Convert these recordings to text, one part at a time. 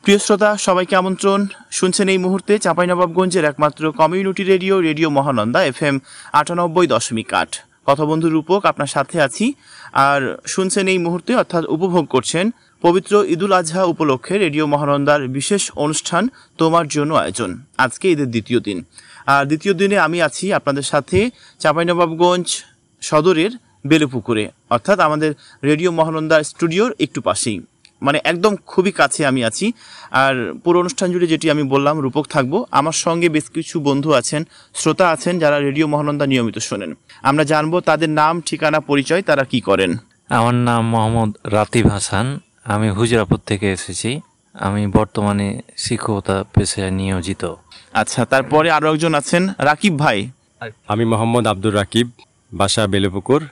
প্রিয় শ্রোতা, সবাইকে আমন্ত্রণ। শুনছেন এই মুহূর্তে চাঁপাইনবাবগঞ্জের একমাত্র community radio radio Mahananda FM 98.8। কথাবন্ধু রূপক আপনার সাথে আছি। আর শুনছেন এই মুহূর্তে অর্থাৎ উপভোগ করছেন পবিত্র ঈদুল আজহা উপলক্ষে রেডিও মহানন্দার বিশেষ অনুষ্ঠান তোমার জন্য আয়োজন। আজকে ঈদের দ্বিতীয় দিন, আর দ্বিতীয় দিনে আমি আছি আপনাদের সাথে চাঁপাইনবাবগঞ্জ সদরের বেলেপুকুরে, অর্থাৎ আমাদের রেডিও মহানন্দার স্টুডিওর একটু পাশেই, মানে একদম খুবই কাছে আমি আছি। আর পুরো অনুষ্ঠান জুড়ে যেটি আমি বললাম রূপক থাকবো। আমার সঙ্গে বেশ কিছু বন্ধু আছেন, শ্রোতা আছেন যারা রেডিও মহানন্দা নিয়মিত শোনেন। আমরা জানবো তাদের নাম, ঠিকানা, পরিচয়, তারা কি করেন। আমার নাম মোহাম্মদ রাতিব হাসান, আমি হুজরাপুর থেকে এসেছি। আমি বর্তমানে শিক্ষকতা পেশায় নিয়োজিত। আচ্ছা, তারপরে আরো একজন আছেন রাকিব ভাই। আমি মোহাম্মদ আব্দুর রাকিব, বাসা বেলেপুকুর।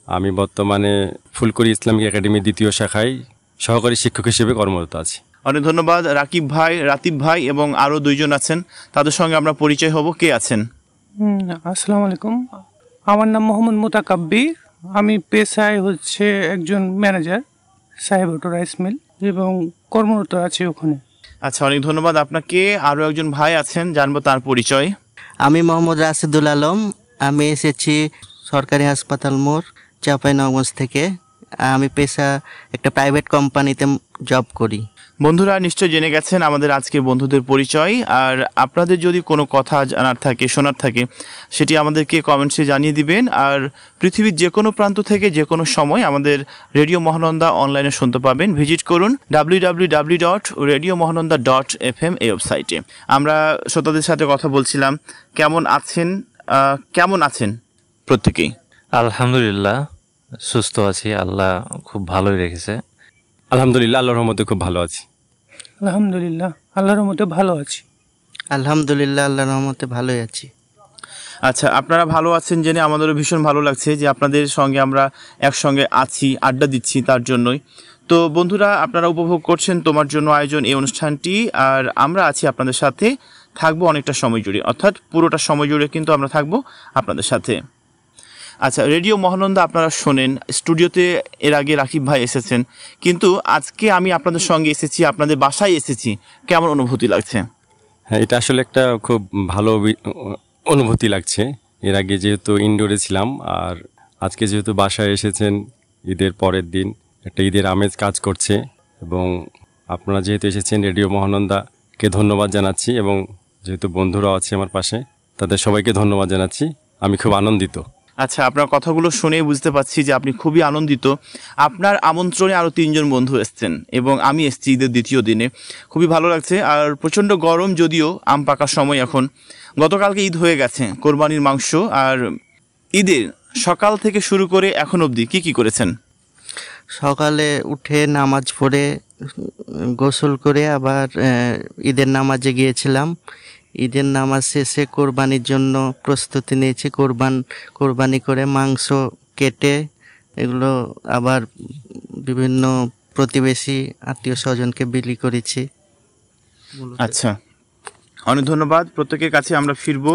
আমি বর্তমানে ফুলকড়ি ইসলামিক একাডেমির দ্বিতীয় শাখায় সহকারী শিক্ষক হিসেবে কর্মরত আছি। অনেক ধন্যবাদ রাকিব ভাই, রাতিব ভাই এবং আরও দুইজন আছেন, তাদের সঙ্গে আমরা পরিচয় হব। কে আছেন? আসসালামু আলাইকুম, আমার নাম মোহাম্মদ মুতাকাব্বির। আমি পেশায় একজন ম্যানেজার, সাহেব অটো রাইস মিল, এবং কর্মরত আছি ওখানে। আচ্ছা, অনেক ধন্যবাদ আপনাকে। আরও একজন ভাই আছেন, জানবো তার পরিচয়। আমি মোহাম্মদ রাশেদুল আলম, আমি এসেছি সরকারি হাসপাতাল মোড়, চাঁপাইনবাবগঞ্জ থেকে। আমি পেশা একটা প্রাইভেট কোম্পানিতে জব করি। বন্ধুরা নিশ্চয় জেনে গেছেন আমাদের আজকে বন্ধুদের পরিচয়। আর আপনাদের যদি কোনো কথা জানার থাকে, শোনার থাকে, সেটি আমাদেরকে কমেন্টসে জানিয়ে দিবেন। আর পৃথিবীর যে কোনো প্রান্ত থেকে যে কোনো সময় আমাদের রেডিও মহানন্দা অনলাইনে শুনতে পাবেন। ভিজিট করুন www.radiomohananda.fm এই ওয়েবসাইটে। আমরা শ্রোতাদের সাথে কথা বলছিলাম, কেমন আছেন প্রত্যেকেই? আলহামদুলিল্লাহ, সুস্থ আছি, আল্লাহ খুব ভালোই রেখেছে। আলহামদুলিল্লাহ, আল্লাহর রহমতে খুব ভালো আছি। আলহামদুলিল্লাহ, আল্লাহর রহমতে ভালো আছি। আলহামদুলিল্লাহ, আল্লাহর রহমতে ভালোই আছি। আচ্ছা, আপনারা ভালো আছেন জেনে আমাদেরও ভীষণ ভালো লাগছে যে আপনাদের সঙ্গে আমরা একসঙ্গে আছি, আড্ডা দিচ্ছি, তার জন্যই। তো বন্ধুরা, আপনারা উপভোগ করছেন তোমার জন্য আয়োজন এই অনুষ্ঠানটি, আর আমরা আছি আপনাদের সাথে, থাকবো অনেকটা সময় জুড়ে, অর্থাৎ পুরোটা সময় জুড়ে কিন্তু আমরা থাকবো আপনাদের সাথে। আচ্ছা, রেডিও মহানন্দা আপনারা শোনেন, স্টুডিওতে এর আগে রাকিব ভাই এসেছেন, কিন্তু আজকে আমি আপনাদের সঙ্গে এসেছি, আপনাদের বাসায় এসেছি। কেমন অনুভূতি লাগছে? হ্যাঁ, এটা আসলে একটা খুব ভালো অনুভূতি লাগছে। এর আগে যেহেতু ইনডোরে ছিলাম, আর আজকে যেহেতু বাসায় এসেছেন, ঈদের পরের দিন একটা ঈদের আমেজ কাজ করছে। এবং আপনারা যেহেতু এসেছেন, রেডিও মহানন্দাকে ধন্যবাদ জানাচ্ছি, এবং যেহেতু বন্ধুরাও আছে আমার পাশে, তাদের সবাইকে ধন্যবাদ জানাচ্ছি। আমি খুব আনন্দিত। আচ্ছা, আপনার কথাগুলো শুনে বুঝতে পারছি যে আপনি খুবই আনন্দিত। আপনার আমন্ত্রণে আরও 3 জন বন্ধু এসছেন এবং আমি এসেছি ঈদের দ্বিতীয় দিনে। খুবই ভালো লাগছে। আর প্রচণ্ড গরম, যদিও আম পাকার সময় এখন। গতকালকে ঈদ হয়ে গেছে, কোরবানির মাংস। আর ঈদের সকাল থেকে শুরু করে এখন অবধি কি করেছেন? সকালে উঠে নামাজ পড়ে গোসল করে আবার ঈদের নামাজে গিয়েছিলাম। ঈদের নামাজ শেষে কোরবানির জন্য প্রস্তুতি নিয়েছি। কোরবানি করে মাংস কেটে এগুলো আবার বিভিন্ন প্রতিবেশী আত্মীয় স্বজনকে বিলি করেছি। আচ্ছা, অনেক ধন্যবাদ। প্রত্যেকের কাছে আমরা ফিরবো,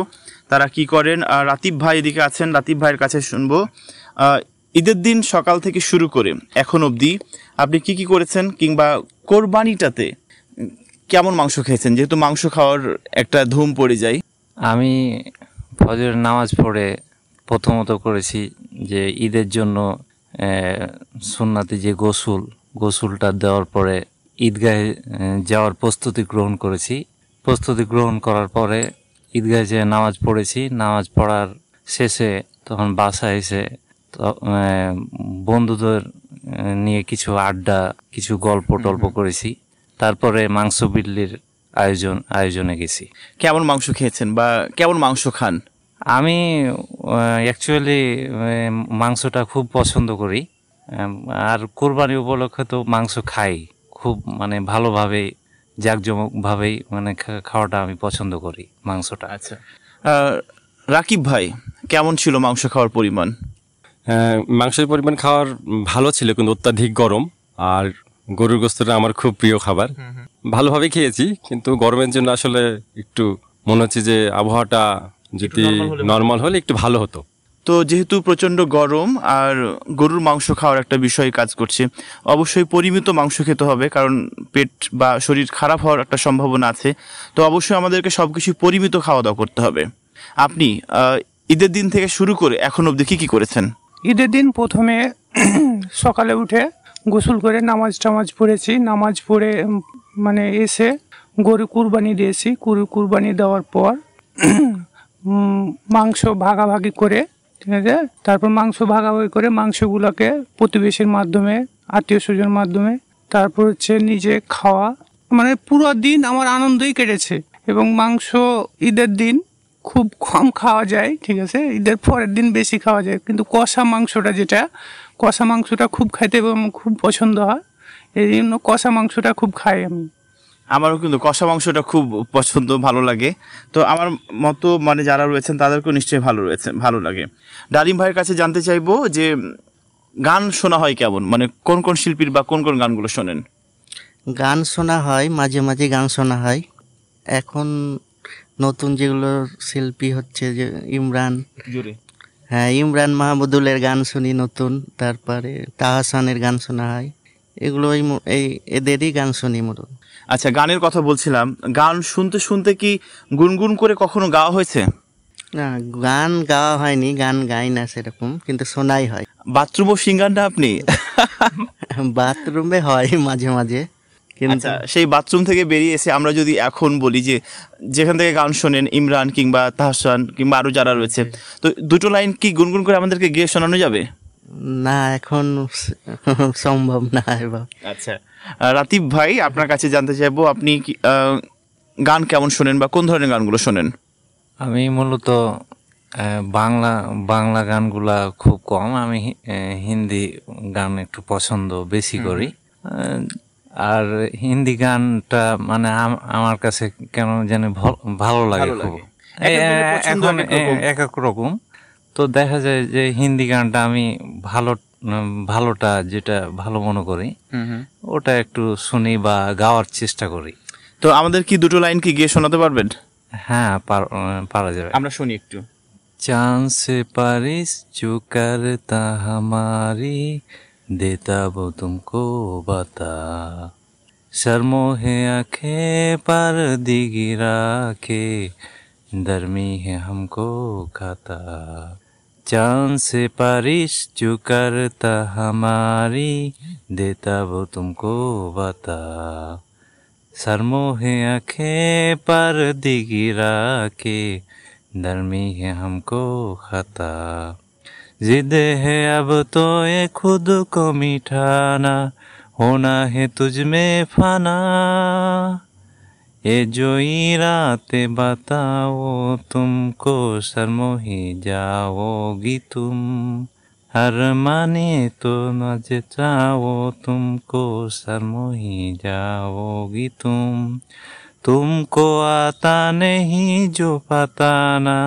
তারা কি করেন। আর রাতিব ভাই এদিকে আছেন, রাতিব ভাইয়ের কাছে শুনবো। ঈদের দিন সকাল থেকে শুরু করে এখন অবধি আপনি কি করেছেন, কিংবা কোরবানিটাতে কেমন মাংস খেয়েছেন, যেহেতু মাংস খাওয়ার একটা ধুম পড়ে যায়? আমি ফজরের নামাজ পড়ে প্রথমত করেছি যে ঈদের জন্য সুন্নাতি যে গোসলটা দেওয়ার পরে ঈদগাহে যাওয়ার প্রস্তুতি গ্রহণ করেছি। প্রস্তুতি গ্রহণ করার পরে ঈদগাহে যে নামাজ পড়েছি, নামাজ পড়ার শেষে তখন বাসায় এসে বন্ধুদের নিয়ে কিছু আড্ডা, কিছু গল্প টল্প করেছি। তারপরে মাংস বিল্লির আয়োজনে গেছি। কেমন মাংস খেয়েছেন বা কেমন মাংস খান? আমি অ্যাকচুয়ালি মাংসটা খুব পছন্দ করি, আর কোরবানি উপলক্ষে তো মাংস খাই খুব, মানে ভালোভাবে, জাঁকজমকভাবেই মানে খাওয়াটা আমি পছন্দ করি মাংসটা। আচ্ছা, রাকিব ভাই, কেমন ছিল মাংস খাওয়ার পরিমাণ? মাংসের পরিমাণ খাওয়ার ভালো ছিল, কিন্তু অত্যাধিক গরম। আর গরুর গোস্তটা আমার খুব প্রিয় খাবার। ভালোভাবে খেয়েছি, কিন্তু গরমের জন্য আসলে একটু মনে হচ্ছে যে আবহাওয়াটা যদি নর্মাল হলে একটু ভালো হতো। তো যেহেতু প্রচণ্ড গরম আর গরুর মাংস খাওয়ার একটা বিষয় কাজ করছে, অবশ্যই পরিমিত মাংস খেতে হবে, কারণ পেট বা শরীর খারাপ হওয়ার একটা সম্ভাবনা আছে। তো অবশ্যই আমাদেরকে সব কিছু পরিমিত খাওয়া দাওয়া করতে হবে। আপনি ঈদের দিন থেকে শুরু করে এখন অবধি কী করেছেন? ঈদের দিন প্রথমে সকালে উঠে গোসল করে নামাজ টামাজ পড়েছি। নামাজ পড়ে মানে এসে গরু কুরবানি দিয়েছি। কুরবানি দেওয়ার পর মাংস ভাগাভাগি করে, ঠিক আছে, তারপর মাংস ভাগাভাগি করে মাংসগুলোকে প্রতিবেশীর মাধ্যমে, আত্মীয় স্বজনের মাধ্যমে, তারপর হচ্ছে নিজে খাওয়া। মানে পুরো দিন আমার আনন্দই কেটেছে। এবং মাংস ঈদের দিন খুব কম খাওয়া যায়, ঠিক আছে, ঈদের পরের দিন বেশি খাওয়া যায়, কিন্তু কষা মাংসটা খুব খাইতে এবং খুব পছন্দ হয়, এই জন্য কষা মাংসটা খুব খাই আমি। আমারও কিন্তু কষা মাংসটা খুব পছন্দ, ভালো লাগে। তো আমার মতো মানে যারা রয়েছেন তাদেরকেও নিশ্চয়ই ভালো লাগে। ডালিম ভাইয়ের কাছে জানতে চাইবো যে গান শোনা হয় কেমন, মানে কোন কোন শিল্পীর বা কোন কোন গানগুলো শোনেন? গান শোনা হয়, মাঝে মাঝে গান শোনা হয়। এখন নতুন যেগুলো শিল্পী হচ্ছে যে ইমরান, হ্যাঁ, ইমরান মাহমুদুলের গান শুনি নতুন, তারপরে তাহসানের গান শোনা হয়, এগুলো এদেরই গান শুনি মূলত। আচ্ছা, গানের কথা বলছিলাম, গান শুনতে শুনতে কি গুনগুন করে কখনো গাওয়া হয়েছে? না, গান গাওয়া হয়নি, গান গাই না সেরকম, কিন্তু শোনাই হয়। বাথরুমও সিঙ্গার না আপনি? বাথরুমে হয় মাঝে মাঝে, কিন্তু আচ্ছা, সেই বাথরুম থেকে বেরিয়ে এসে আমরা যদি এখন বলি যে যেখান থেকে গান শোনেন, ইমরান কিংবা তাহসান কিংবা আরো যারা রয়েছে, তো দুটো লাইন কি গুনগুন করে আমাদেরকে গিয়ে শোনানো যাবে? না, এখন সম্ভব না এবার। আচ্ছা, রাতিব ভাই, আপনার কাছে জানতে চাইবো আপনি গান কেমন শোনেন বা কোন ধরনের গানগুলো শোনেন? আমি মূলত বাংলা গানগুলা খুব কম, আমি হিন্দি গান একটু পছন্দ বেশি করি। আর হিন্দি গানটা মানে আমার কাছে কেন জানি ভালো লাগে খুব, এখন এক এক রকম। তো দেখা যায় যে হিন্দি গানটা আমি ভালোটা যেটা ভালো মনে করি ওটা একটু শুনি বা গাওয়ার চেষ্টা করি। তো আমাদের কি দুটো লাইন কি গিয়ে শোনাতে পারবেন? হ্যাঁ, পারা যাবে। আমরা শুনি একটু। चांद से बारिश जो करता हमारी, देता वो तुमको बता, शर्मो है आंखें पर दी गिरा के, दरमी है हमको खाता। चांद से बारिश जो करता हमारी, देता वो तुमको बता, शर्मो है आंखें पर दी गिरा के, दरमी है हमको खता। जिद है अब तो ये खुद को मिटाना, होना है तुझ में फाना, ये जो रातें बताओ तुमको, शर्मो ही जाओगी तुम, हर माने तो न जचाओ तुमको, शर्मो ही जाओगी तुमको आता नहीं जो पता ना,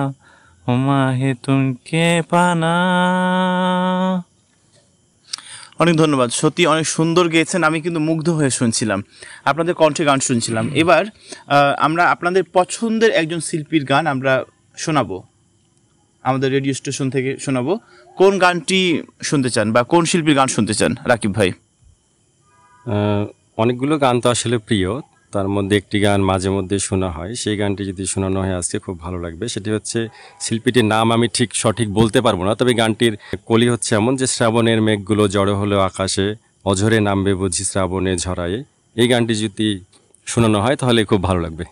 हुमा है तुमके पाना। অনেক ধন্যবাদ, সত্যি অনেক সুন্দর গেয়েছেন। আমি কিন্তু মুগ্ধ হয়ে শুনছিলাম, আপনাদের কণ্ঠে গান শুনছিলাম। এবার আমরা আপনাদের পছন্দের একজন শিল্পীর গান আমরা শোনাবো, আমাদের রেডিও স্টেশন থেকে শোনাবো। কোন গানটি শুনতে চান বা কোন শিল্পীর গান শুনতে চান রাকিব ভাই? অনেকগুলো গান তো আসলে প্রিয়, তার মধ্যে একটি গান মাঝে মধ্যে শোনা হয়, সেই গানটি যদি শোনানো হয় আজকে খুব ভালো লাগবে। সেটি হচ্ছে, শিল্পীটির নাম আমি সঠিক বলতে পারবো না, তবে গানটির কলি হচ্ছে এমন যে, শ্রাবণের মেঘগুলো জড়ো হলো আকাশে, অঝরে নামবে বুঝি শ্রাবণে ঝরায়ে। এই গানটি যদি শোনানো হয় তাহলে খুব ভালো লাগবে।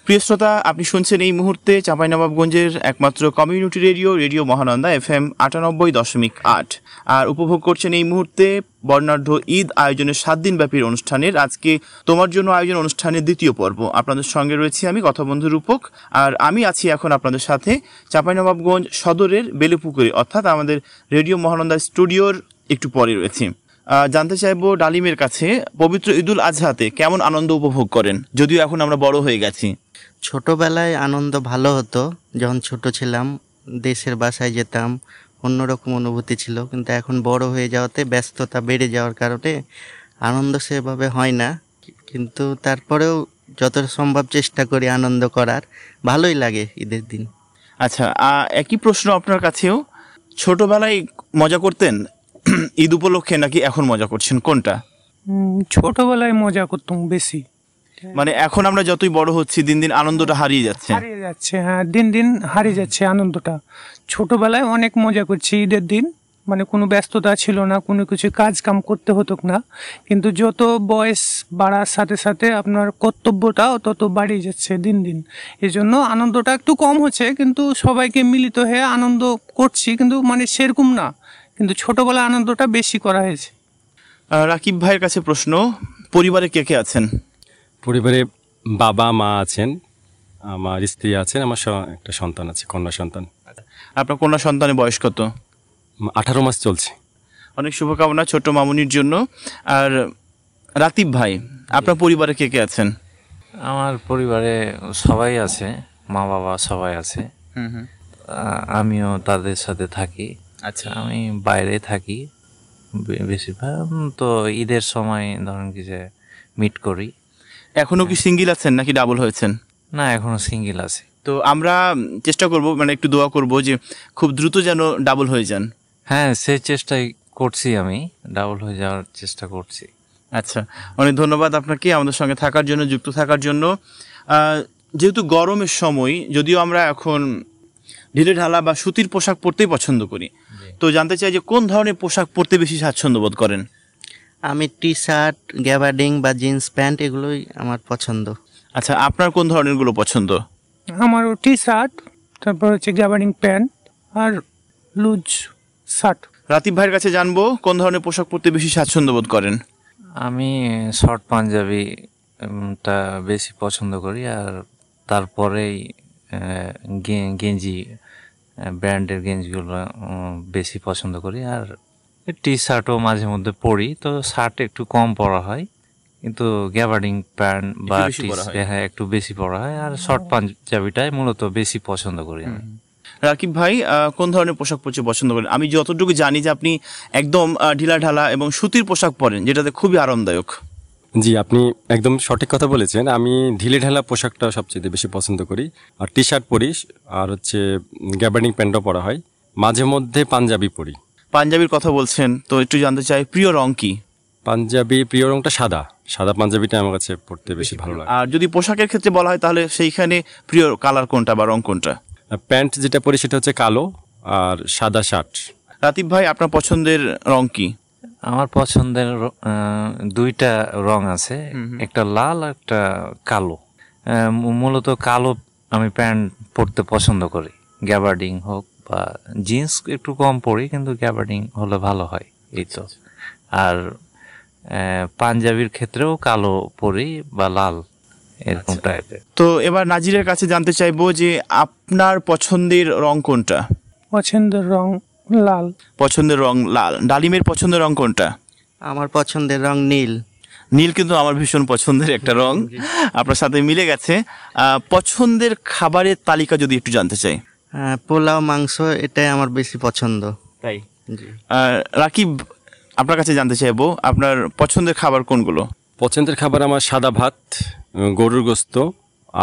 প্রিয় শ্রোতা, আপনি শুনছেন এই মুহূর্তে চাঁপাইনবাবগঞ্জের একমাত্র কমিউনিটি রেডিও মহানন্দা FM 98.8, আর উপভোগ করছেন এই মুহূর্তে বর্ণাঢ্য ঈদ আয়োজনের 7 দিনব্যাপী অনুষ্ঠানের আজকে তোমার জন্য আয়োজন অনুষ্ঠানের দ্বিতীয় পর্ব। আপনাদের সঙ্গে রয়েছি আমি কথাবন্ধু রূপক, আর আমি আছি এখন আপনাদের সাথে চাঁপাইনবাবগঞ্জ সদরের বেলুপুকুরে, অর্থাৎ আমাদের রেডিও মহানন্দা স্টুডিওর একটু পরে রয়েছি। জানতে চাইবো ডালিমের কাছে, পবিত্র ঈদুল আজহাতে কেমন আনন্দ উপভোগ করেন, যদিও এখন আমরা বড় হয়ে গেছি? ছোটবেলায় আনন্দ ভালো হতো, যখন ছোট ছিলাম দেশের বাসায় যেতাম, অন্যরকম অনুভূতি ছিল। কিন্তু এখন বড় হয়ে যাওয়াতে, ব্যস্ততা বেড়ে যাওয়ার কারণে আনন্দ সেভাবে হয় না, কিন্তু তারপরেও যতটা সম্ভব চেষ্টা করি আনন্দ করার। ভালোই লাগে ঈদের দিন। আচ্ছা, একই প্রশ্ন আপনার কাছেও, ছোটবেলায় মজা করতেন ঈদ উপলক্ষে, নাকি এখন মজা করছেন, কোনটা? ছোটবেলায় মজা করতাম বেশি। মানে এখন আমরা যতই বড় হচ্ছি দিন দিন আনন্দটা হারিয়ে যাচ্ছে। হারিয়ে যাচ্ছে, হ্যাঁ, দিন দিন হারিয়ে যাচ্ছে আনন্দটা। ছোটবেলায় অনেক মজা করছি ঈদের দিন, মানে কোনো ব্যস্ততা ছিল না, কোনো কিছু কাজ কাম করতে হতো না। কিন্তু যত বয়স বাড়ার সাথে সাথে আপনার কর্তব্যটাও তত বাড়িয়ে যাচ্ছে দিন দিন। এই জন্য আনন্দটা একটু কম হচ্ছে, কিন্তু সবাইকে মিলিত হয়ে আনন্দ করছি, কিন্তু মানে সেরকম না, কিন্তু ছোটবেলায় আনন্দটা বেশি করা হয়েছে। রাকিব ভাইয়ের কাছে প্রশ্ন, পরিবারে কে কে আছেন? পরিবারে বাবা মা আছেন, আমার স্ত্রী আছেন, আমার একটা সন্তান আছে, কন্যা সন্তান। আপনার কন্যা সন্তানের বয়স কত? 18 মাস চলছে। অনেক শুভকামনা ছোট্ট মামুনির জন্য। আর রাকিব ভাই, আপনার পরিবারে কে কে আছেন? আমার পরিবারে সবাই আছে, মা বাবা সবাই আছে। আমিও তাদের সাথে থাকি। আচ্ছা। আমি বাইরে থাকি বেশিরভাগ, তো ঈদের সময় ধরেন কি যে মিট করি। এখনো কি সিঙ্গেল আছেন নাকি ডাবল হয়েছেন? না, এখনো সিঙ্গেল আছে। তো আমরা চেষ্টা করব, মানে একটু দোয়া করব যে খুব দ্রুত যেন ডাবল হয়ে যান। হ্যাঁ, সেই চেষ্টাই করছি, আমি ডাবল হয়ে যাওয়ার চেষ্টা করছি। আচ্ছা, অনেক ধন্যবাদ আপনাকে আমাদের সঙ্গে থাকার জন্য, যুক্ত থাকার জন্য। যেহেতু গরমের সময়, যদিও আমরা এখন ঢিলে ঢালা বা সুতির পোশাক পরতেই পছন্দ করি, তো জানতে চাই যে কোন ধরনের পোশাক পরতে বেশি স্বাচ্ছন্দ্য বোধ করেন? আমি টি শার্ট, গ্যাবার্ডিং বা জিন্স প্যান্ট এগুলোই আমার পছন্দ। আচ্ছা, আপনার কোন ধরনেরগুলো পছন্দ? আমারও টি শার্ট, তারপর হচ্ছে গ্যাবার্ডিং প্যান্ট আর লুজ শার্ট। রাকিব ভাইয়ের কাছে জানবো কোন ধরনের পোশাক পরতে বেশি স্বাচ্ছন্দ্য বোধ করেন? আমি শর্ট পাঞ্জাবি টা বেশি পছন্দ করি, আর তারপরেই গেঞ্জি, ব্র্যান্ডের গেঞ্জিগুলো বেশি পছন্দ করি। আর টি শার্টও মাঝে মধ্যে পরি, তো শার্ট একটু কম পরা হয়, কিন্তু গ্যাবার্ডিং প্যান্ট বা হ্যাঁ একটু বেশি পরা হয়। আর শর্ট পাঞ্জাবিটাই মূলত বেশি পছন্দ করি আমি। রাকিব ভাই, কোন ধরনের পোশাক পরতে পছন্দ করেন? আমি যতটুকু জানি যে আপনি একদম ঢিলা ঢালা এবং সুতির পোশাক পরেন, যেটাতে খুবই আরামদায়ক। জি, আপনি একদম সঠিক কথা বলেছেন। আমি ঢিলে ঢালা পোশাকটা সবচেয়ে বেশি পছন্দ করি, আর টি শার্ট পরি, আর হচ্ছে গ্যাবার্ডিং প্যান্টও পরা হয়, মাঝে মধ্যে পাঞ্জাবি পরি। পাঞ্জাবির কথা বলছেন, তো একটু জানতে চাই প্রিয় রং কি? পাঞ্জাবি প্রিয় রংটা সাদা, সাদা পাঞ্জাবিটা আমার কাছে পরতে বেশি ভালো লাগে। আর যদি পোশাকের ক্ষেত্রে বলা হয় তাহলে সেইখানে প্রিয় কালার কোনটা বা রং কোনটা? প্যান্ট যেটা পরি সেটা হচ্ছে কালো, আর সাদা শার্ট। রাকিব ভাই, আপনার পছন্দের রং কি? আমার পছন্দের দুইটা রং আছে, একটা লাল আর একটা কালো। মূলত কালো আমি প্যান্ট পরতে পছন্দ করি, গ্যাবার্ডিং হোক বা জিন্স একটু কম পরি, কিন্তু গ্যাবার্ডিং হলে ভালো হয়, এই তো। আর পাঞ্জাবির ক্ষেত্রেও কালো পরি বা লাল, এরকম টাইপের। তো এবার নাজিরের কাছে জানতে চাইবো যে আপনার পছন্দের রং কোনটা? পছন্দের রং লাল। পছন্দের রং লাল। ডালিমের পছন্দের রং কোনটা? আমার পছন্দের রং নীল। নীল কিন্তু আমার ভীষণ পছন্দের একটা রং, আপনার সাথে মিলে গেছে। পছন্দের খাবারের তালিকা যদি একটু জানতে চাই। পোলাও, মাংস, এটাই আমার বেশি পছন্দ। তাই? জি। রাকিব, আপনার কাছে জানতে চাইবো আপনার পছন্দের খাবার কোনগুলো? পছন্দের খাবার আমার সাদা ভাত, গরুর গোস্ত,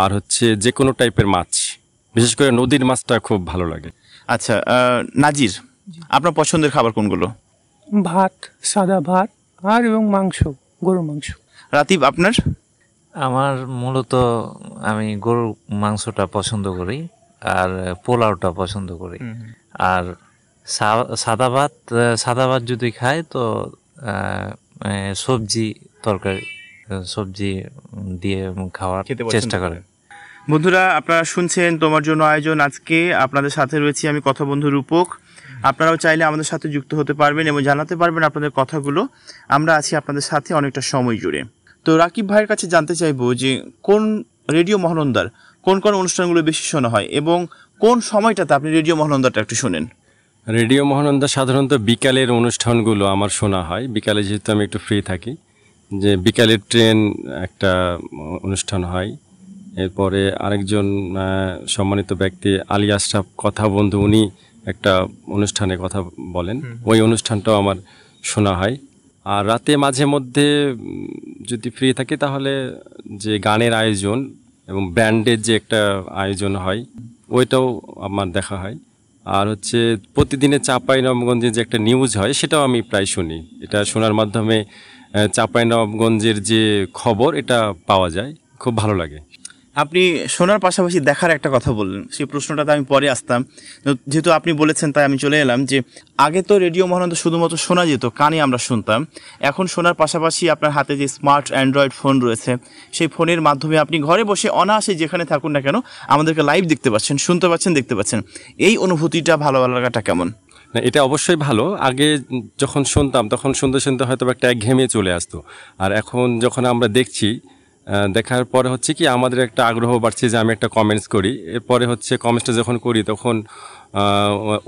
আর হচ্ছে যে কোনো টাইপের মাছ, বিশেষ করে নদীর মাছটা খুব ভালো লাগে। আচ্ছা, নাজির, আপনার পছন্দের খাবার কোনগুলো? ভাত, সাদা ভাত আর এবং মাংস, গরুর মাংস। রাকিব, আপনার? আমার মূলত আমি গরুর মাংসটা পছন্দ করি, আর পোলাওটা পছন্দ করি। আর সাদা ভাত যদি খাই তো সবজি তরকারি, সবজি দিয়ে খাওয়ার চেষ্টা করেন। বন্ধুরা, আপনারা শুনছেন তোমার জন্য আয়োজন। আজকে আপনাদের সাথে রয়েছি আমি কথা বন্ধু রূপক। আপনারাও চাইলে আমাদের সাথে যুক্ত হতে পারবেন এবং জানাতে পারবেন আপনাদের কথাগুলো। আমরা আছি আপনাদের সাথে অনেকটা সময় জুড়ে। তো রাকিব ভাইয়ের কাছে জানতে চাইবো যে কোন রেডিও মহানন্দার কোন কোন অনুষ্ঠানগুলো বেশি শোনা হয় এবং কোন সময়টাতে আপনি রেডিও মহানন্দাটা একটু শোনেন? রেডিও মহানন্দা সাধারণত বিকালের অনুষ্ঠানগুলো আমার শোনা হয়। বিকালে যেহেতু আমি একটু ফ্রি থাকি, যে বিকালের ট্রেন একটা অনুষ্ঠান হয়। এরপরে আরেকজন সম্মানিত ব্যক্তি আলী আশরাফ কথা বন্ধু, উনি একটা অনুষ্ঠানে কথা বলেন, ওই অনুষ্ঠানটাও আমার শোনা হয়। আর রাতে মাঝে মধ্যে যদি ফ্রি থাকি তাহলে যে গানের আয়োজন এবং ব্যান্ডের যে একটা আয়োজন হয় ওইটাও আমার দেখা হয়। আর হচ্ছে প্রতিদিনের চাঁপাইনবাবগঞ্জে যে একটা নিউজ হয় সেটাও আমি প্রায় শুনি। এটা শোনার মাধ্যমে চাঁপাইনবাবগঞ্জের যে খবর এটা পাওয়া যায়, খুব ভালো লাগে। আপনি শোনার পাশাপাশি দেখার একটা কথা বললেন, সেই প্রশ্নটাতে আমি পরে আসতাম, যেহেতু আপনি বলেছেন তাই আমি চলে এলাম যে আগে তো রেডিও মহানন্দা শুধুমাত্র শোনা যেত, কানে আমরা শুনতাম। এখন শোনার পাশাপাশি আপনার হাতে যে স্মার্ট অ্যান্ড্রয়েড ফোন রয়েছে, সেই ফোনের মাধ্যমে আপনি ঘরে বসে অনায়াসে যেখানে থাকুন না কেন আমাদেরকে লাইভ দেখতে পাচ্ছেন, শুনতে পাচ্ছেন, দেখতে পাচ্ছেন। এই অনুভূতিটা, ভালো লাগাটা কেমন? না, এটা অবশ্যই ভালো। আগে যখন শুনতাম তখন শুনতে শুনতে হয়তো একটা একঘেয়েমি চলে আসতো, আর এখন যখন আমরা দেখছি, দেখার পরে হচ্ছে কি আমাদের একটা আগ্রহ বাড়ছে যে আমি একটা কমেন্টস করি। এরপরে হচ্ছে কমেন্টসটা যখন করি তখন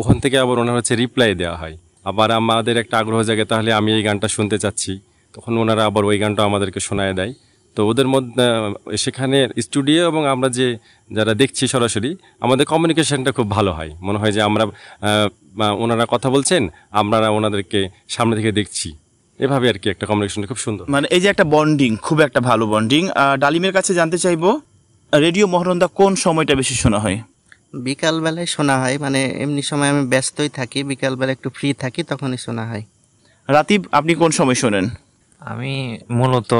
ওখান থেকে আবার ওনার হচ্ছে রিপ্লাই দেওয়া হয়, আবার আমাদের একটা আগ্রহ জাগে তাহলে আমি এই গানটা শুনতে চাচ্ছি, তখন ওনারা আবার ওই গানটা আমাদেরকে শোনায় দেয়। তো ওদের মধ্যে সেখানে স্টুডিও এবং আমরা যে যারা দেখছি সরাসরি, আমাদের কমিউনিকেশনটা খুব ভালো হয়। মনে হয় যে আমরা ওনারা কথা বলছেন, আমরা ওনাদেরকে সামনে থেকে দেখছি, এভাবে আর কি একটা কমিউনিকেশন খুব সুন্দর। মানে এই যে একটা বন্ডিং, খুব একটা ভালো বন্ডিং। ডালিমের কাছে জানতে চাইবো, রেডিও মহানন্দা কোন সময়টা বেশি শোনা হয়? বিকালবেলায় শোনা হয়, মানে এমনি সময় আমি ব্যস্তই থাকি, বিকালবেলা একটু ফ্রি থাকি, তখনই শোনা হয়। রাতিব, আপনি কোন সময় শোনেন? আমি মূলত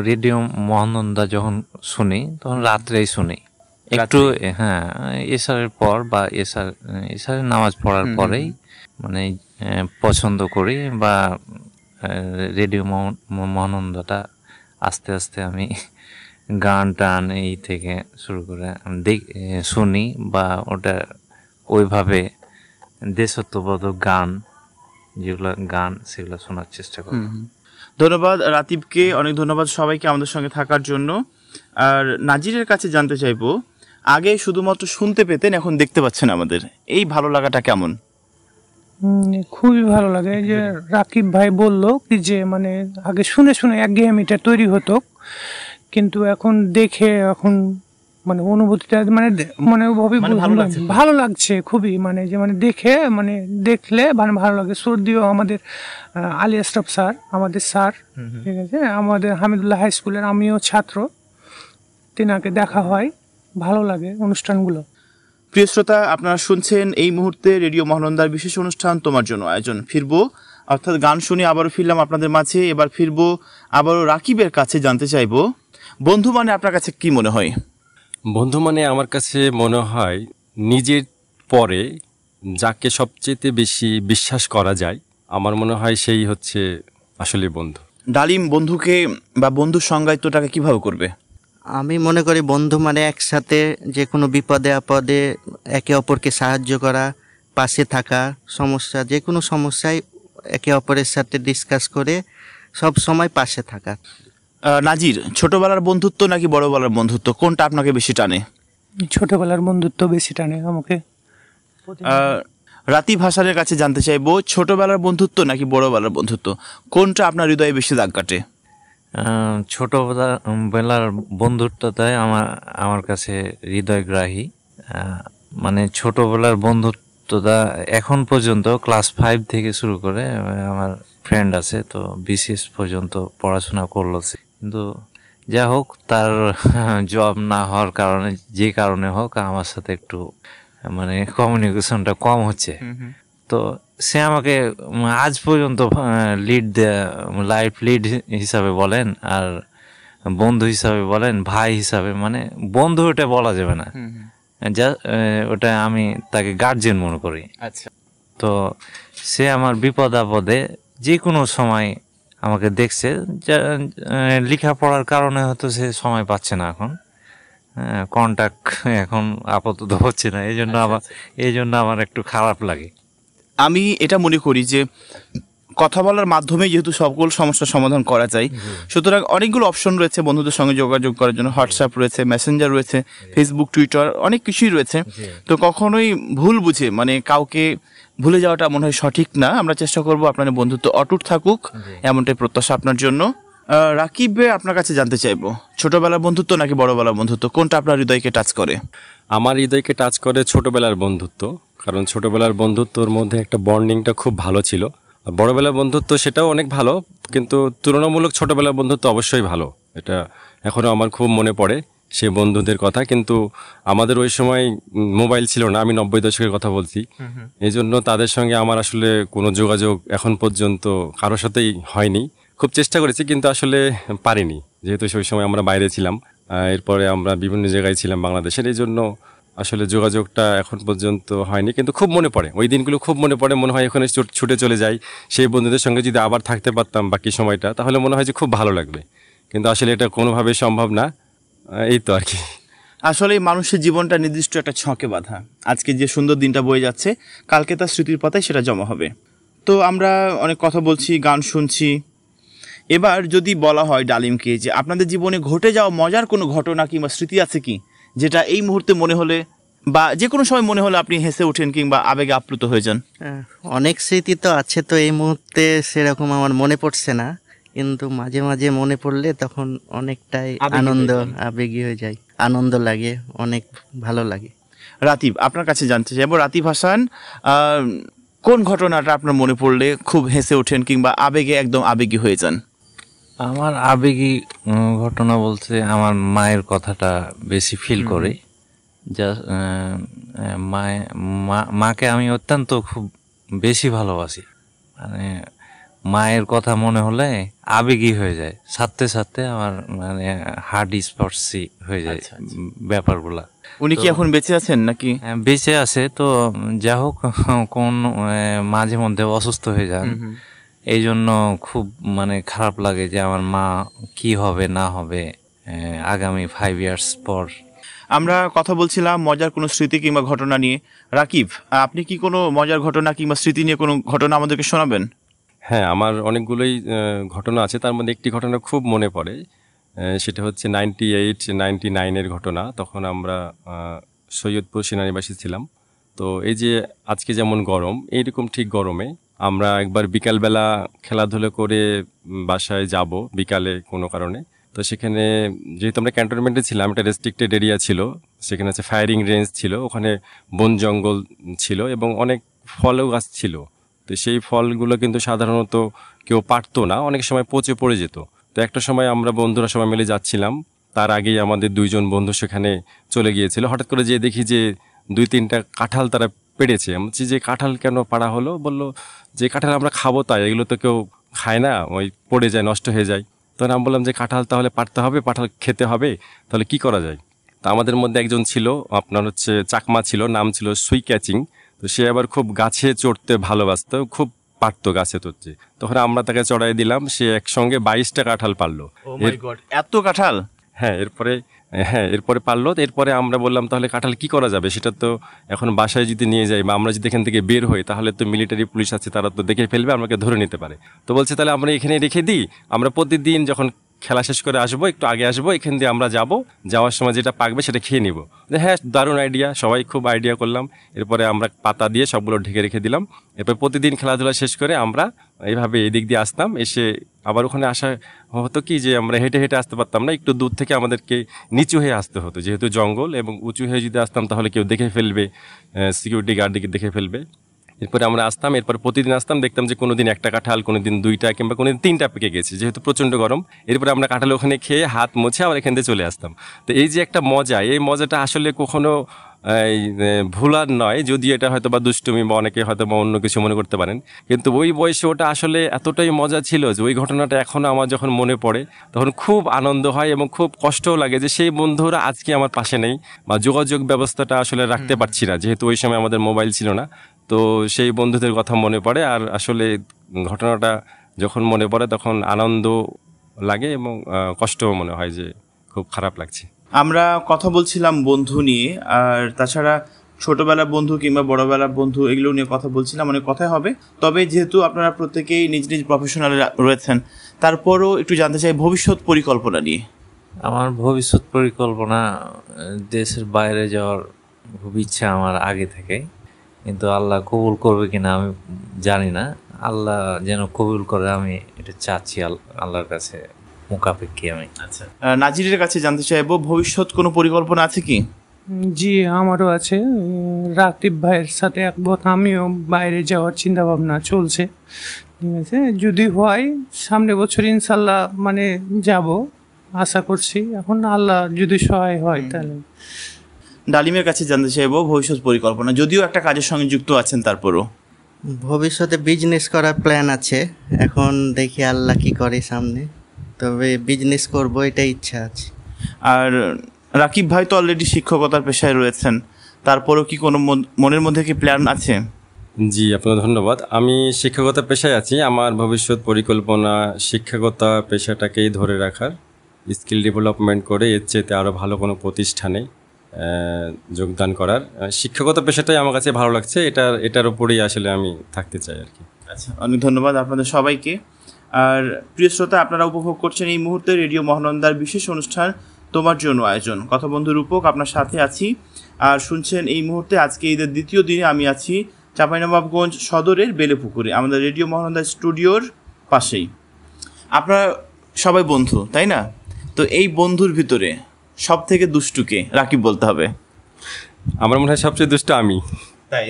রেডিও মহানন্দা যখন শুনি তখন রাত্রেই শুনি একটু। হ্যাঁ, এশারের পর বা এশারের নামাজ পড়ার পরেই মানে পছন্দ করি, বা রেডিও মহানন্দাটা আস্তে আস্তে আমি গান টান এই থেকে শুরু করে শুনি, বা ওটা ওইভাবে দেশাত্মবোধক গান যেগুলো গান সেগুলো শোনার চেষ্টা করি। ধন্যবাদ রাতিবকে, অনেক ধন্যবাদ সবাইকে আমাদের সঙ্গে থাকার জন্য। আর নাজিরের কাছে জানতে চাইবো, আগে শুধুমাত্র শুনতে পেতেন, এখন দেখতে পাচ্ছেন আমাদের, এই ভালো লাগাটা কেমন? খুবই ভালো লাগে। এই যে রাকিব ভাই বললো কি যে মানে আগে শুনে শুনে একঘেয়েমিটা তৈরি হতো, কিন্তু এখন দেখে এখন মানে অনুভূতিটা মানে মানে ভালো লাগছে খুবই, মানে যে মানে দেখে মানে দেখলে মানে ভালো লাগে। সর্দিও আমাদের আলী আশরাফ স্যার, আমাদের স্যার, ঠিক আছে, আমাদের হামিদুল্লাহ হাই স্কুলের আমিও ছাত্র, তেনাকে দেখা হয়, ভালো লাগে অনুষ্ঠানগুলো। প্রিয় শ্রোতা, আপনারা শুনছেন এই মুহূর্তে রেডিও মহানন্দার বিশেষ অনুষ্ঠান তোমার জন্য আয়োজন। ফিরবো, অর্থাৎ গান শুনে আবারও ফিরলাম আপনাদের মাঝে। এবার ফিরবো আবারও রাকিবের কাছে, জানতে চাইবো, বন্ধু মানে আপনার কাছে কি মনে হয়? বন্ধু মানে আমার কাছে মনে হয় নিজের পরে যাকে সবচেয়ে বেশি বিশ্বাস করা যায়, আমার মনে হয় সেই হচ্ছে আসলে বন্ধু। ডালিম, বন্ধুকে বা বন্ধুর সংজ্ঞায়িত্বটাকে কিভাবে করবে? আমি মনে করি বন্ধু মানে একসাথে যে কোনো বিপদে আপদে একে অপরকে সাহায্য করা, পাশে থাকা, সমস্যা যে কোনো সমস্যায় একে অপরের সাথে ডিসকাস করে সব সময় পাশে থাকা। নাজির, ছোটবেলার বন্ধুত্ব নাকি বড়বেলার বন্ধুত্ব, কোনটা আপনাকে বেশি টানে? ছোটবেলার বন্ধুত্ব বেশি টানে আমাকে। রাতি ভাষারের কাছে জানতে চাইবো, ছোটবেলার বন্ধুত্ব নাকি বড়বেলার বন্ধুত্ব, কোনটা আপনার হৃদয়ে বেশি দাগ কাটে? ছোটবেলার বন্ধুত্বটাই আমার কাছে হৃদয়গ্রাহী। মানে ছোটবেলার বন্ধুত্বটা এখন পর্যন্ত ক্লাস 5 থেকে শুরু করে আমার ফ্রেন্ড আছে, তো বিসিএস পর্যন্ত পড়াশোনা করলো, কিন্তু যা হোক তার জব না হওয়ার কারণে, যে কারণে হোক, আমার সাথে একটু মানে কমিউনিকেশনটা কম হচ্ছে। তো সে আমাকে আজ পর্যন্ত লাইফ লিড হিসাবে বলেন, আর বন্ধু হিসাবে বলেন, ভাই হিসাবে, মানে বন্ধু ওটা বলা যাবে না, যা ওটা আমি তাকে গার্জিয়ান মনে করি। আচ্ছা, তো সে আমার বিপদ আপদে যে কোনো সময় আমাকে দেখছে। লেখাপড়ার কারণে হয়তো সে সময় পাচ্ছে না এখন, কন্ট্যাক্ট এখন আপাতত হচ্ছে না, এই জন্য আমার একটু খারাপ লাগে। আমি এটা মনে করি যে কথা বলার মাধ্যমে যেহেতু সকল সমস্যার সমাধান করা যায়, সুতরাং অনেকগুলো অপশন রয়েছে বন্ধুদের সঙ্গে যোগাযোগ করার জন্য। হোয়াটসঅ্যাপ রয়েছে, মেসেঞ্জার রয়েছে, ফেসবুক, টুইটার, অনেক কিছুই রয়েছে। তো কখনোই ভুল বুঝে মানে কাউকে ভুলে যাওয়াটা মনে হয় সঠিক না। আমরা চেষ্টা করব আপনার বন্ধুত্ব অটুট থাকুক, এমনটাই প্রত্যাশা আপনার জন্য। রাকিব, আপনার কাছে জানতে চাইবো, ছোটবেলার বন্ধুত্ব নাকি বড়বেলার বন্ধুত্ব, কোনটা আপনার হৃদয়কে টাচ করে? আমার হৃদয়কে টাচ করে ছোটবেলার বন্ধুত্ব, কারণ ছোটবেলার বন্ধুত্বর মধ্যে একটা বন্ডিংটা খুব ভালো ছিল। বড়বেলার বন্ধুত্ব সেটাও অনেক ভালো, কিন্তু তুলনামূলক ছোটবেলার বন্ধুত্ব অবশ্যই ভালো। এটা এখনও আমার খুব মনে পড়ে সে বন্ধুদের কথা। কিন্তু আমাদের ওই সময় মোবাইল ছিল না, আমি 90 দশকের কথা বলছি, এই জন্য তাদের সঙ্গে আমার আসলে কোনো যোগাযোগ এখন পর্যন্ত কারোর সাথেই হয়নি। খুব চেষ্টা করেছি কিন্তু আসলে পারিনি, যেহেতু সেই সময় আমরা বাইরে ছিলাম। এরপরে আমরা বিভিন্ন জায়গায় ছিলাম বাংলাদেশের, এই জন্য আসলে যোগাযোগটা এখন পর্যন্ত হয়নি। কিন্তু খুব মনে পড়ে ওই দিনগুলো, খুব মনে পড়ে। মনে হয় এখানে ছুটে চলে যাই, সেই বন্ধুদের সঙ্গে যদি আবার থাকতে পারতাম বাকি সময়টা, তাহলে মনে হয় যে খুব ভালো লাগবে। কিন্তু আসলে এটা কোনোভাবেই সম্ভব না। এই তো আর কি। আসলে মানুষের জীবনটা নির্দিষ্ট একটা ছকে বাঁধা। আজকে যে সুন্দর দিনটা বয়ে যাচ্ছে, কালকে তার স্মৃতির পাতায় সেটা জমা হবে। তো আমরা অনেক কথা বলছি, গান শুনছি। এবার যদি বলা হয় ডালিমকে যে আপনাদের জীবনে ঘটে যাওয়া মজার কোনো ঘটনা কিংবা স্মৃতি আছে কি, যেটা এই মুহূর্তে মনে হলে বা যে কোনো সময় মনে হলে আপনি হেসে ওঠেন কিংবা আবেগে আপ্লুত হয়ে যান? অনেক স্মৃতি তো আছে, তো এই মুহূর্তে সেরকম আমার মনে পড়ছে না, কিন্তু মাঝে মাঝে মনে পড়লে তখন অনেকটাই আনন্দ, আবেগী হয়ে যায়, আনন্দ লাগে, অনেক ভালো লাগে। রাতিব, আপনার কাছে জানতে চাইবো, রাতিব হাসান, কোন ঘটনাটা আপনার মনে পড়লে খুব হেসে ওঠেন কিংবা আবেগে একদম আবেগী হয়ে যান? আমার আবেগী ঘটনা বলতে আমার মায়ের কথাটা বেশি ফিল করি। যা মাকে আমি অত্যন্ত খুব বেশি ভালোবাসি। মানে মায়ের কথা মনে হলে আবেগী হয়ে যায়, সাথে সাথে আমার মানে হার্ট স্পর্শী হয়ে যায় ব্যাপারগুলা। উনি কি এখন বেঁচে আছেন নাকি? বেঁচে আছে তো, যা হোক কোন মাঝে মধ্যে অসুস্থ হয়ে যান, এই জন্য খুব মানে খারাপ লাগে যে আমার মা কি হবে না হবে আগামী 5 years পর। আমরা কথা বলছিলাম মজার কোনো স্মৃতি কিংবা ঘটনা নিয়ে। রাকিব, আপনি কি কোনো মজার ঘটনা কিংবা স্মৃতি নিয়ে কোনো ঘটনা আমাদেরকে শোনাবেন? হ্যাঁ, আমার অনেকগুলোই ঘটনা আছে, তার মধ্যে একটি ঘটনা খুব মনে পড়ে। সেটা হচ্ছে 98-99-এর ঘটনা। তখন আমরা সৈয়দপুর সেনানিবাসী ছিলাম। তো এই যে আজকে যেমন গরম, এইরকম ঠিক গরমে আমরা একবার বিকালবেলা খেলাধুলো করে বাসায় যাব বিকালে কোনো কারণে। তো সেখানে যেহেতু আমরা ক্যান্টনমেন্টে ছিলাম, একটা রেস্ট্রিক্টেড এরিয়া ছিল, সেখানে হচ্ছে ফায়ারিং রেঞ্জ ছিল, ওখানে বন জঙ্গল ছিল এবং অনেক ফলও গাছ ছিল। তো সেই ফলগুলো কিন্তু সাধারণত কেউ পারতো না, অনেক সময় পচে পড়ে যেত। তো একটা সময় আমরা বন্ধুরা সবাই মিলে যাচ্ছিলাম, তার আগেই আমাদের 2 জন বন্ধু সেখানে চলে গিয়েছিল। হঠাৎ করে যেয়ে দেখি যে 2-3টা কাঁঠাল তারা পেড়েছে। আমি বলছি যে কাঁঠাল কেন পাড়া হলো? বললো যে কাঁঠাল আমরা খাবো, তাই এগুলো তো কেউ খায় না, ওই পড়ে যায়, নষ্ট হয়ে যায়। তখন আমি বললাম যে কাঁঠাল তাহলে পাড়তে হবে, কাঁঠাল খেতে হবে, তাহলে কি করা যায়? তা আমাদের মধ্যে একজন ছিল, আপনার হচ্ছে চাকমা ছিল, নাম ছিল সুই ক্যাচিং। তো সে আবার খুব গাছে চড়তে ভালোবাসতো, খুব পারতো গাছে চড়তে। তখন আমরা তাকে চড়াই দিলাম, সে একসঙ্গে 22টা কাঁঠাল পারলো। এত কাঁঠাল? হ্যাঁ, এরপরে পারলো। এরপরে আমরা বললাম তাহলে কাঁঠাল কি করা যাবে, সেটা তো এখন বাসায় যদি নিয়ে যাই বা আমরা যদি এখান থেকে বের হই, তাহলে তো মিলিটারি পুলিশ আছে, তারা তো দেখে ফেলবে, আমাকে ধরে নিতে পারে। তো বলছে তাহলে আমরা এখানে রেখে দিই, আমরা প্রতিদিন যখন খেলা শেষ করে আসবো, একটু আগে আসবো, এখান দিয়ে আমরা যাওয়ার সময় যেটা পাকবে সেটা খেয়ে নিব। হ্যাঁ, দারুণ আইডিয়া, সবাই খুব আইডিয়া করলাম। এরপরে আমরা পাতা দিয়ে সবগুলো ঢেকে রেখে দিলাম। এরপর প্রতিদিন খেলাধুলা শেষ করে আমরা এইভাবে এদিক দিয়ে আসতাম, এসে আবার ওখানে আসা হতো কি যে আমরা হেঁটে হেঁটে আসতে পারতাম না, একটু দূর থেকে আমাদেরকে নিচু হয়ে আসতে হতো, যেহেতু জঙ্গল, এবং উঁচু হয়ে যদি আসতাম তাহলে কেউ দেখে ফেলবে, সিকিউরিটি গার্ড দেখে ফেলবে। এরপরে আমরা আসতাম, এরপর প্রতিদিন আসতাম, দেখতাম যে কোনোদিন 1টা কাঁঠাল, কোনোদিন 2টা, কিংবা কোনোদিন 3টা পেকে গেছে, যেহেতু প্রচণ্ড গরম। এরপরে আমরা কাঁঠাল ওখানে খেয়ে হাত মুছে আবার এখান থেকে চলে আসতাম। তো এই যে একটা মজা, এই মজাটা আসলে কখনো ভুলার নয়, যদি এটা হয়তো বা দুষ্টুমি বা অনেকে হয়তো বা অন্য কিছু মনে করতে পারেন, কিন্তু ওই বয়সে ওটা আসলে এতটাই মজা ছিল যে ওই ঘটনাটা এখনও আমার যখন মনে পড়ে তখন খুব আনন্দ হয় এবং খুব কষ্টও লাগে যে সেই বন্ধুরা আজকে আমার পাশে নেই, বা যোগাযোগ ব্যবস্থাটা আসলে রাখতে পারছি না, যেহেতু ওই সময় আমাদের মোবাইল ছিল না। তো সেই বন্ধুদের কথা মনে পড়ে, আর আসলে ঘটনাটা যখন মনে পড়ে তখন আনন্দ লাগে এবং কষ্টও মনে হয় যে খুব খারাপ লাগছে। আমরা কথা বলছিলাম বন্ধু নিয়ে, আর তাছাড়া ছোটবেলার বন্ধু কিংবা বড়বেলার বন্ধু এগুলো নিয়ে কথা বলছিলাম, অনেক কথাই হবে। তবে যেহেতু আপনারা প্রত্যেকেই নিজ নিজ প্রফেশনাল রয়েছেন, তারপরও একটু জানতে চাই ভবিষ্যৎ পরিকল্পনা নিয়ে। আমার ভবিষ্যৎ পরিকল্পনা দেশের বাইরে যাওয়ার খুব ইচ্ছা আমার আগে থেকে, কিন্তু আল্লাহ কবুল করবে কিনা আমি জানি না। আল্লাহ যেন কবুল করে, আমি এটা চাচ্ছি আল্লাহর কাছে মোকাপেক্ষী আমি। আচ্ছা, নাজিরের কাছে জানতে চাইবো ভবিষ্যৎ কোনো পরিকল্পনা আছে কি? জি, আমারও আছে। রাকিব ভাইয়ের সাথে একমত, আমিও বাইরে যাওয়ার চিন্তা ভাবনা চলছে। ঠিক আছে, যদি হয় সামনে বছর ইনশাল্লাহ মানে যাব, আশা করছি। এখন আল্লাহ যদি সহায় হয় তাহলে। ডালিমের কাছে জানতে চাইবো ভবিষ্যৎ পরিকল্পনা, যদিও একটা কাজের সঙ্গে যুক্ত আছেন, তারপরও ভবিষ্যতে বিজনেস করার প্ল্যান আছে, এখন দেখি আল্লাহ কি করে সামনে, তবে বিজনেস করব এটাই ইচ্ছা আছে। আর রাকিব ভাই তো অলরেডি শিক্ষকতার পেশায় রয়েছেন, তারপরেও কি কোনো মনের মধ্যে কি প্ল্যান আছে? জি, আপনাকে ধন্যবাদ। আমি শিক্ষকতা পেশায় আছি। আমার ভবিষ্যৎ পরিকল্পনা শিক্ষকতা পেশাটাকেই ধরে রাখার, স্কিল ডেভেলপমেন্ট করে এর চেয়ে আরও ভালো কোনো প্রতিষ্ঠানে যোগদান করার। শিক্ষকতা পেশাটাই আমার কাছে ভালো লাগছে, এটার উপরেই আসলে আমি থাকতে চাই আর কি। আচ্ছা, অনেক ধন্যবাদ আপনাদের সবাইকে। আর প্রিয় শ্রোতা, আপনারা উপভোগ করছেন এই মুহূর্তে রেডিও মহানন্দার বিশেষ অনুষ্ঠান তোমার জন্য আয়োজন। কথা বন্ধু রূপক আপনার সাথে আছি। আর শুনছেন এই মুহূর্তে আজকে ঈদের দ্বিতীয় দিনে আমি আছি চাঁপাইনবাবগঞ্জ সদরের বেলেপুকুরে, আমাদের রেডিও মহানন্দা স্টুডিওর পাশেই। আপনারা সবাই বন্ধু, তাই না? তো এই বন্ধুর ভিতরে সব থেকে দুষ্টুকে রাকিব বলতে হবে। আমার মনে হয় সবচেয়ে দুষ্ট আমি। তাই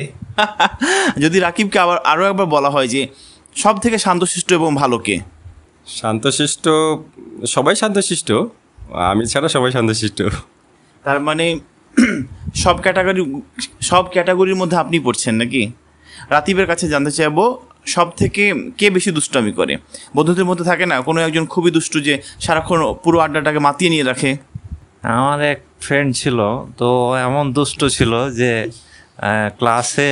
যদি রাকিবকে আরও একবার বলা হয় যে সব থেকে শান্তশিষ্ট এবং ভালো কে? শান্তশিষ্ট, সবাই শান্তশিষ্ট, আমি ছাড়া সবাই শান্তশিষ্ট। তার মানে সব ক্যাটাগরির মধ্যে আপনি পড়ছেন নাকি? রাকিবের কাছে জানতে চাইবো সব থেকে কে বেশি দুষ্টামি করে? বন্ধুদের মধ্যে থাকে না কোনো একজন খুবই দুষ্টু যে সারাক্ষণ পুরো আড্ডাটাকে মাতিয়ে নিয়ে রাখে? আমার এক ফ্রেন্ড ছিল, তো এমন দুষ্ট ছিল যে ক্লাসে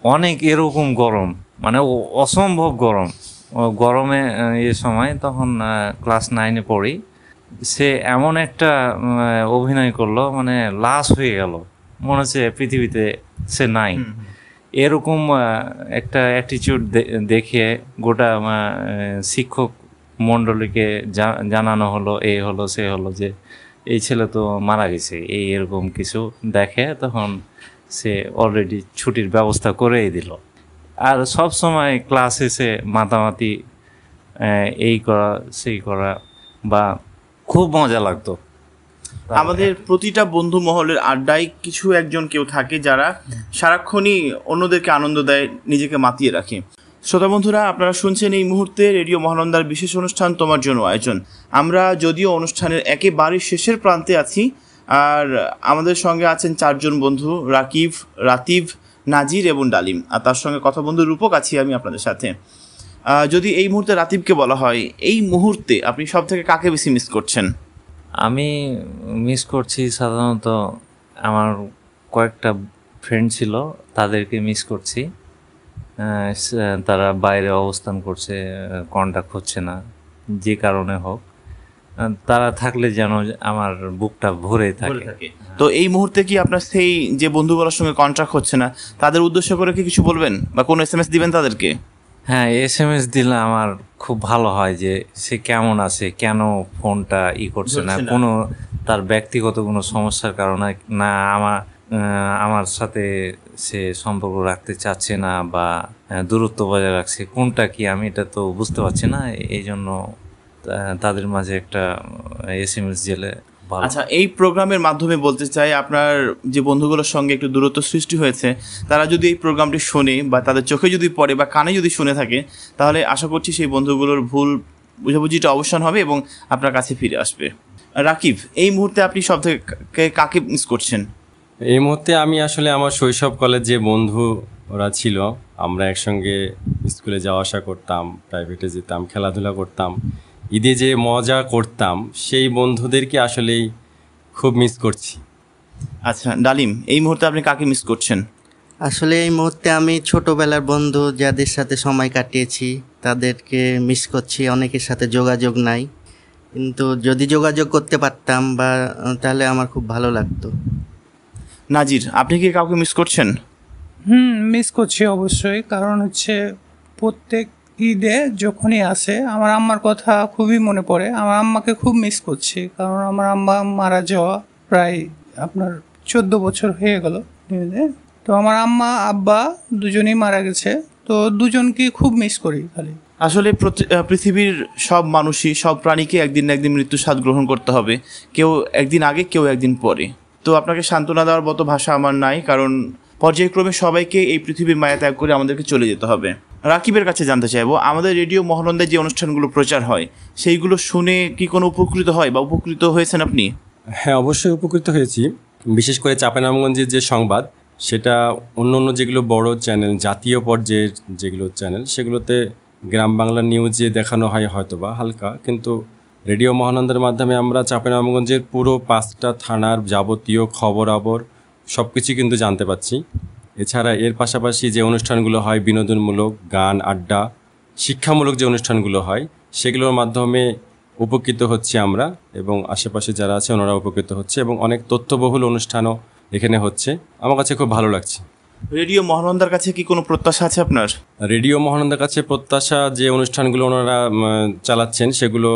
অনেক এরকম গরম, মানে অসম্ভব গরম, গরমে এ সময় তখন ক্লাস 9-এ পড়ি। সে এমন একটা অভিনয় করলো, মানে লাশ হয়ে গেল, মনে হচ্ছে পৃথিবীতে সে নাই। এরকম একটা অ্যাটিটিউড দেখে গোটা শিক্ষক মণ্ডলীকে জানানো হলো, এই হলো সে হলো, যে এই ছেলে তো মারা গেছে, এরকম কিছু দেখে তখন সে অলরেডি ছুটির ব্যবস্থা করেই দিল। আর সব সময় ক্লাসে সে মাতামাতি, এই করা সেই করা, বা খুব মজা লাগতো। আমাদের প্রতিটা বন্ধু মহলের আড্ডায় কিছু একজন কেউ থাকে যারা সারাক্ষণই অন্যদেরকে আনন্দ দেয়, নিজেকে মাতিয়ে রাখে। শ্রোতা বন্ধুরা, আপনারা শুনছেন এই মুহূর্তে রেডিও মহানন্দার বিশেষ অনুষ্ঠান তোমার জন্য আয়োজন। আমরা যদিও অনুষ্ঠানের একেবারে শেষের প্রান্তে আছি, আর আমাদের সঙ্গে আছেন 4 জন বন্ধু, রাকিব, রাতিব, নাজির এবং ডালিম, আর তার সঙ্গে কথা বন্ধু রূপক আছি আমি আপনাদের সাথে। যদি এই মুহূর্তে রাতিবকে বলা হয় এই মুহূর্তে আপনি সব থেকে কাকে বেশি মিস করছেন? আমি মিস করছি সাধারণত আমার কয়েকটা ফ্রেন্ড ছিল, তাদেরকে মিস করছি। তারা বাইরে অবস্থান করছে, কন্ট্যাক্ট হচ্ছে না, যে কারণে হোক। তারা থাকলে যেন আমার বুকটা ভরে থাকে। তো এই মুহূর্তে কি আপনার সেই যে বন্ধুগুলোর সঙ্গে কন্ট্যাক্ট হচ্ছে না, তাদের উদ্দেশ্য করে কি কিছু বলবেন বা কোনো SMS দিবেন তাদেরকে? হ্যাঁ, SMS দিলে আমার খুব ভালো হয় যে সে কেমন আছে, কেন ফোনটা করছে না, কোনো তার ব্যক্তিগত কোনো সমস্যার কারণে না আমার সাথে সে সম্পর্ক রাখতে চাচ্ছে না, বা দূরত্ব বজায় রাখছে, কোনটা কি আমি এটা তো বুঝতে পারছি না। এই জন্য তাদের মাঝে একটা SMS দিলে ভালো। আচ্ছা, এই প্রোগ্রামের মাধ্যমে বলতে চাই, আপনার যে বন্ধুগুলোর সঙ্গে একটু দূরত্ব সৃষ্টি হয়েছে, তারা যদি এই প্রোগ্রামটি শোনে বা তাদের চোখে যদি পড়ে বা কানে যদি শুনে থাকে, তাহলে আশা করছি সেই বন্ধুগুলোর ভুল বুঝাবুঝিটা অবসান হবে এবং আপনার কাছে ফিরে আসবে। রাকিব, এই মুহূর্তে আপনি সব থেকে কাকে মিস করছেন? এই মুহূর্তে আমি আসলে আমার শৈশবকালের যে বন্ধুরা ছিল, আমরা একসঙ্গে স্কুলে যাওয়া আসা করতাম, প্রাইভেটে যেতাম, খেলাধুলা করতাম, ঈদে যে মজা করতাম, সেই বন্ধুদেরকে আসলেই খুব মিস করছি। আচ্ছা ডালিম, এই মুহূর্তে আপনি কাকে মিস করছেন? আসলে এই মুহূর্তে আমি ছোটবেলার বন্ধু যাদের সাথে সময় কাটিয়েছি তাদেরকে মিস করছি। অনেকের সাথে যোগাযোগ নাই, কিন্তু যদি যোগাযোগ করতে পারতাম বা তাহলে আমার খুব ভালো লাগতো। নাজির, আপনি কি কাউকে মিস করছেন? মিস করছি অবশ্যই, কারণ হচ্ছে প্রত্যেক ঈদে যখনই আসে আমার আম্মার কথা খুবই মনে পড়ে। আমার আম্মাকে খুব মিস করছি, কারণ আমার আম্মা মারা যাওয়া প্রায় আপনার 14 বছর হয়ে গেল। তো আমার আম্মা আব্বা দুজনেই মারা গেছে, তো দুজনকে খুব মিস করি খালি। আসলে পৃথিবীর সব মানুষই, সব প্রাণীকে একদিন না একদিন মৃত্যুর স্বাদ গ্রহণ করতে হবে, কেউ একদিন আগে, কেউ একদিন পরে। তো আপনাকে সান্ত্বনা দেওয়ার মতো ভাষা আমার নাই, কারণ পর্যায়ক্রমে সবাইকে এই পৃথিবীর মায়া ত্যাগ করে আমাদেরকে চলে যেতে হবে। রাকিবের কাছে জানতে চাইবো, আমাদের রেডিও মহানন্দায় যে অনুষ্ঠানগুলো প্রচার হয় সেইগুলো শুনে কি কোনো উপকৃত হয় বা উপকৃত হয়েছেন আপনি? হ্যাঁ, অবশ্যই উপকৃত হয়েছি। বিশেষ করে চাঁপাইনবাবগঞ্জের যে সংবাদ, সেটা অন্য অন্য যেগুলো বড় চ্যানেল, জাতীয় পর্যায়ের যেগুলো চ্যানেল, সেগুলোতে গ্রাম বাংলা নিউজে দেখানো হয় হয়তোবা হালকা, কিন্তু রেডিও মহানন্দার মাধ্যমে আমরা চাঁপাইনবাবগঞ্জের পুরো 5টা থানার যাবতীয় খবরাবর সব কিছু কিন্তু জানতে পাচ্ছি। এছাড়া এর পাশাপাশি যে অনুষ্ঠানগুলো হয়, বিনোদনমূলক, গান, আড্ডা, শিক্ষামূলক যে অনুষ্ঠানগুলো হয়, সেগুলোর মাধ্যমে উপকৃত হচ্ছি আমরা, এবং আশেপাশে যারা আছে ওনারা উপকৃত হচ্ছে, এবং অনেক তথ্যবহুল অনুষ্ঠানও এখানে হচ্ছে। আমার কাছে খুব ভালো লাগছে। রেডিও মহানন্দার কাছে কি কোনো প্রত্যাশা আছে আপনার? রেডিও মহানন্দার কাছে প্রত্যাশা, যে অনুষ্ঠানগুলো ওনারা চালাচ্ছেন সেগুলো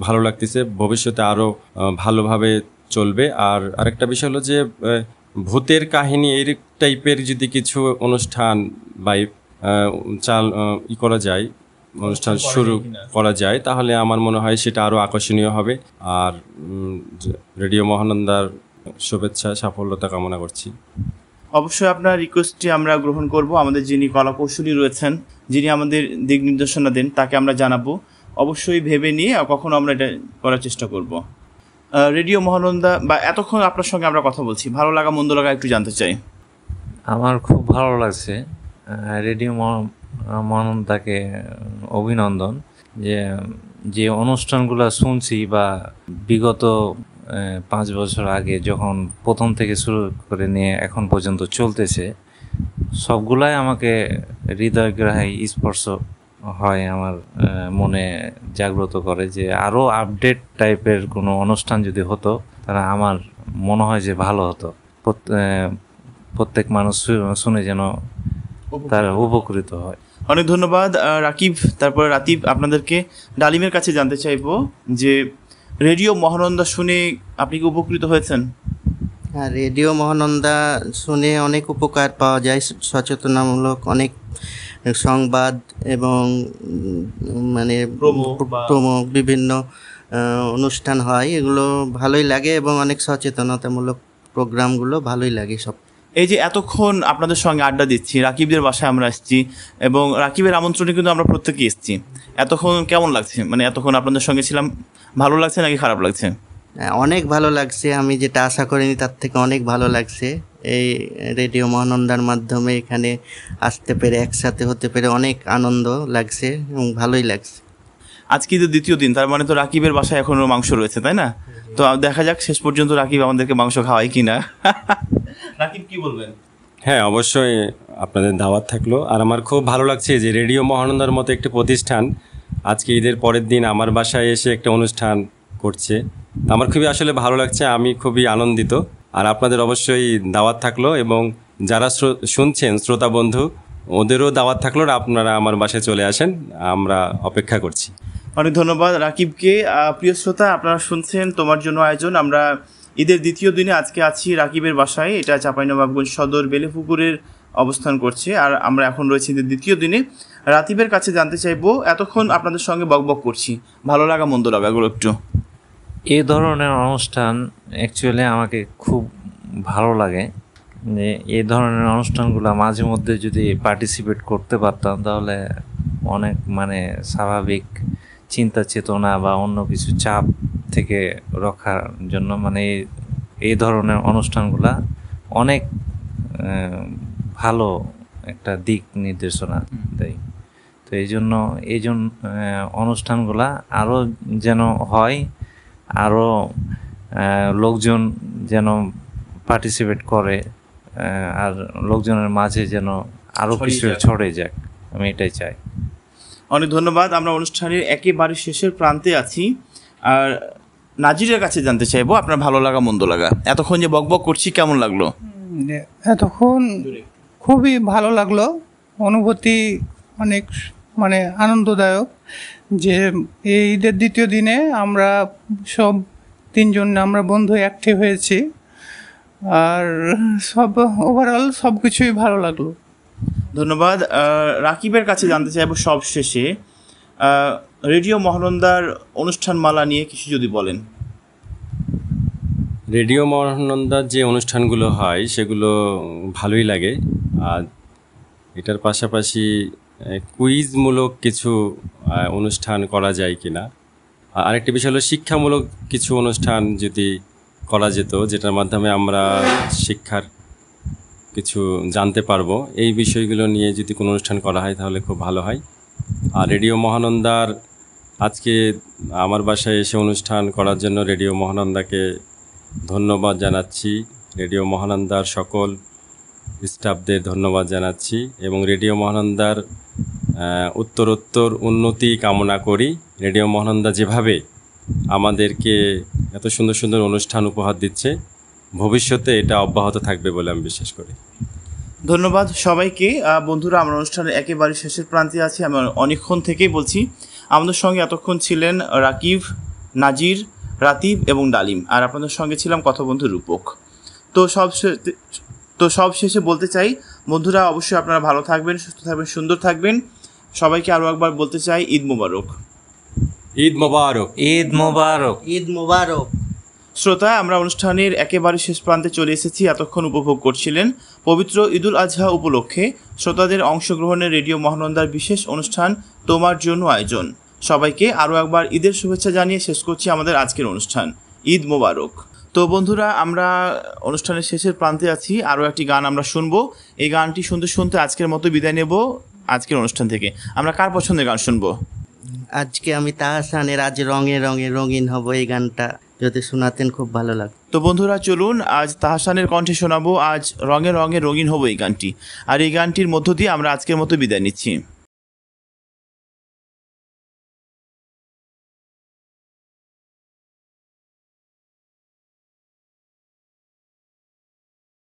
ভালো লাগতেছে, ভবিষ্যতে আরও ভালোভাবে চলবে। আর আরেকটা বিষয় হলো যে ভূতের কাহিনী এই টাইপের যদি কিছু অনুষ্ঠান বা করা যায়, অনুষ্ঠান শুরু করা যায়, তাহলে আমার মনে হয় সেটা আরও আকর্ষণীয় হবে। আর রেডিও মহানন্দার শুভেচ্ছা, সাফল্যতা কামনা করছি। অবশ্যই আপনার রিকোয়েস্টটি আমরা গ্রহণ করব। আমাদের যিনি কলাকৌশলী রয়েছেন, যিনি আমাদের দিক নির্দেশনা দেন, তাকে আমরা জানাবো। অবশ্যই ভেবে নিয়ে কখনো আমরা এটা করার চেষ্টা করব। রেডিও মহানন্দা বা এতক্ষণ আপনার সঙ্গে আমরা কথা বলছি, ভালো লাগা মন্দ লাগা একটু জানতে চাই। আমার খুব ভালো লাগছে। রেডিও মহানন্দাকে অভিনন্দন, যে যে অনুষ্ঠানগুলো শুনছি বা বিগত 5 বছর আগে যখন প্রথম থেকে শুরু করে নিয়ে এখন পর্যন্ত চলতেছে, সবগুলাই আমাকে হৃদয়গ্রাহী স্পর্শ হয়, আমার মনে জাগ্রত করে যে আরও আপডেট টাইপের কোনো অনুষ্ঠান যদি হতো তাহলে আমার মনে হয় যে ভালো হতো। প্রত্যেক মানুষ শুনে যেন তার উপকৃত হয়। অনেক ধন্যবাদ রাকিব। তারপরে রাতিব, আপনাদেরকে ডালিমের কাছে জানতে চাইবো যে রেডিও মহানন্দা শুনে আপনি কি উপকৃত হয়েছেন? হ্যাঁ, রেডিও মহানন্দা শুনে অনেক উপকার পাওয়া যায়, সচেতনামূলক অনেক সংবাদ এবং মানে প্রোমো বিভিন্ন অনুষ্ঠান হয়, এগুলো ভালোই লাগে এবং অনেক সচেতনতামূলক প্রোগ্রামগুলো ভালোই লাগে সব। এই যে এতক্ষণ আপনাদের সঙ্গে আড্ডা দিচ্ছি, রাকিবদের বাসায় আমরা এসেছি এবং রাকিবের আমন্ত্রণে কিন্তু আমরা প্রত্যেকেই এসেছি। এতক্ষণ কেমন লাগছে? মানে এতক্ষণ আপনাদের সঙ্গে ছিলাম, ভালো লাগছে নাকি খারাপ লাগছে? অনেক ভালো লাগছে, আমি যেটা আশা করিনি তার থেকে অনেক ভালো লাগছে। এই রেডিও মহানন্দার মাধ্যমে এখানে আসতে পেরে, একসাথে হতে পেরে অনেক আনন্দ লাগছে এবং ভালোই লাগছে। আজকে তো দ্বিতীয় দিন, তার মানে তো রাকিবের বাসায় এখনো মাংস রয়েছে, তাই না? তো দেখা যাক শেষ পর্যন্ত রাকিব আমাদেরকে মাংস খাওয়ায় কিনা। রাকিব, কি বলবেন? হ্যাঁ, অবশ্যই আপনাদের দাওয়াত থাকলো। আর আমার খুব ভালো লাগছে যে রেডিও মহানন্দার মতো একটি প্রতিষ্ঠান আজকে ঈদের পরের দিন আমার বাসায় এসে একটা অনুষ্ঠান করছে। আমার খুবই আসলে ভালো লাগছে, আমি খুবই আনন্দিত। আর আপনাদের অবশ্যই দাওয়াত থাকলো, এবং যারা শুনছেন শ্রোতা বন্ধু, ওদেরও দাওয়াত থাকলো, আপনারা আমার বাসায় চলে আসেন, আমরা অপেক্ষা করছি। অনেক ধন্যবাদ রাকিবকে। প্রিয় শ্রোতা, আপনারা শুনছেন তোমার জন্য আয়োজন। আমরা ঈদের দ্বিতীয় দিনে আজকে আছি রাকিবের বাসায়। এটা চাঁপাইনবাবগঞ্জ সদর বেলেপুকুরের অবস্থান করছে। আর আমরা এখন রয়েছি ঈদের দ্বিতীয় দিনে। রাকিবের কাছে জানতে চাইবো, এতক্ষণ আপনাদের সঙ্গে বকবক করছি, ভালো লাগা মন্দ লাগাগুলো একটু। এই ধরনের অনুষ্ঠান অ্যাকচুয়ালি আমাকে খুব ভালো লাগে। যে এই ধরনের অনুষ্ঠানগুলো মাঝে মধ্যে যদি পার্টিসিপেট করতে পারতাম তাহলে অনেক মানে স্বাভাবিক চিন্তা চেতনা বা অন্য কিছু চাপ থেকে রক্ষার জন্য মানে এই ধরনের অনুষ্ঠানগুলা অনেক ভালো একটা দিক নির্দেশনা দেয়। তো এই জন্য অনুষ্ঠানগুলা আরও যেন হয়, আরও লোকজন যেন পার্টিসিপেট করে, আর লোকজনের মাঝে যেন আরও কিছু ছড়ে যাক, আমি এটাই চাই। অনেক ধন্যবাদ। আমরা অনুষ্ঠানের একেবারে শেষের প্রান্তে আছি। আর নাজিরের কাছে জানতে চাইবো আপনার ভালো লাগা মন্দ লাগা। এতক্ষণ যে বকবক করছি কেমন লাগলো? এতক্ষণ খুবই ভালো লাগলো, অনুভূতি অনেক মানে আনন্দদায়ক। যে এই ঈদের দ্বিতীয় দিনে আমরা সব 3 জন আমরা বন্ধু অ্যাক্টিভ হয়েছি, আর সব ওভারঅল সব কিছুই ভালো লাগলো। ধন্যবাদ। রাকিবের কাছে জানতে চাইবো সব শেষে, রেডিও মহানন্দার অনুষ্ঠানমালা নিয়ে কিছু যদি বলেন। রেডিও মহানন্দার যে অনুষ্ঠানগুলো হয় সেগুলো ভালোই লাগে। আর এটার পাশাপাশি কুইজমূলক কিছু অনুষ্ঠান করা যায় কিনা। আরেকটি বিষয় হলো শিক্ষামূলক কিছু অনুষ্ঠান যদি করা যেত, যেটার মাধ্যমে আমরা শিক্ষার কিছু জানতে পারবো, এই বিষয়গুলো নিয়ে যদি কোনো অনুষ্ঠান করা হয় তাহলে খুব ভালো হয়। আর রেডিও মহানন্দার আজকে আমার বাসায় এসে অনুষ্ঠান করার জন্য রেডিও মহানন্দাকে ধন্যবাদ জানাচ্ছি, রেডিও মহানন্দার সকল স্টাফদের ধন্যবাদ জানাচ্ছি এবং রেডিও মহানন্দার উত্তরোত্তর উন্নতি কামনা করি। রেডিও মহানন্দা যেভাবে আমাদেরকে এত সুন্দর সুন্দর অনুষ্ঠান উপহার দিচ্ছে, ভবিষ্যতে এটা অব্যাহত থাকবে বলে আমি বিশ্বাস করি। ধন্যবাদ সবাইকে। বন্ধুরা, আমরা অনুষ্ঠানের একেবারে শেষের প্রান্তে আছি। আমি অনেকক্ষণ থেকেই বলছি, আমাদের সঙ্গে এতক্ষণ ছিলেন রাকিব, নাজির, রাতিব এবং ডালিম, আর আপনাদের সঙ্গে ছিলাম কথবন্ধু রূপক। তো সব শেষে বলতে চাই, বন্ধুরা অবশ্যই আপনারা ভালো থাকবেন, সুস্থ থাকবেন, সুন্দর থাকবেন। সবাইকে আরও একবার বলতে চাই, ঈদ মোবারক। ঈদ মোবারক। ঈদ মোবারক। ঈদ মোবারক। শ্রোতা, আমরা অনুষ্ঠানের একেবারে শেষ প্রান্তে চলে এসেছি। এতক্ষণ উপভোগ করছিলেন পবিত্র ঈদুল আজহা উপলক্ষে শ্রোতাদের অংশগ্রহণের রেডিও মহানন্দার বিশেষ অনুষ্ঠান তোমার জন্য আয়োজন। সবাইকে আরও একবার ঈদের শুভেচ্ছা জানিয়ে শেষ করছি আমাদের আজকের অনুষ্ঠান। ঈদ মোবারক। তো বন্ধুরা, আমরা অনুষ্ঠানের শেষের প্রান্তে আছি। আরও একটি গান আমরা শুনবো। এই গানটি শুনতে শুনতে আজকের মতো বিদায় নেব আজকের অনুষ্ঠান থেকে। আমরা কার পছন্দের গান শুনবো? আজকে আমি তাহসানের আজ রঙে রঙে রঙিন হব, এই গানটা যদি শোনাতেন খুব ভালো লাগতো। তো বন্ধুরা, চলুন আজ তাহসানের কণ্ঠে শোনাবো আজ রঙে রঙে রঙিন হব এই গানটি। আর এই গানটির মধ্য দিয়ে আমরা আজকের মতো বিদায় নিচ্ছি।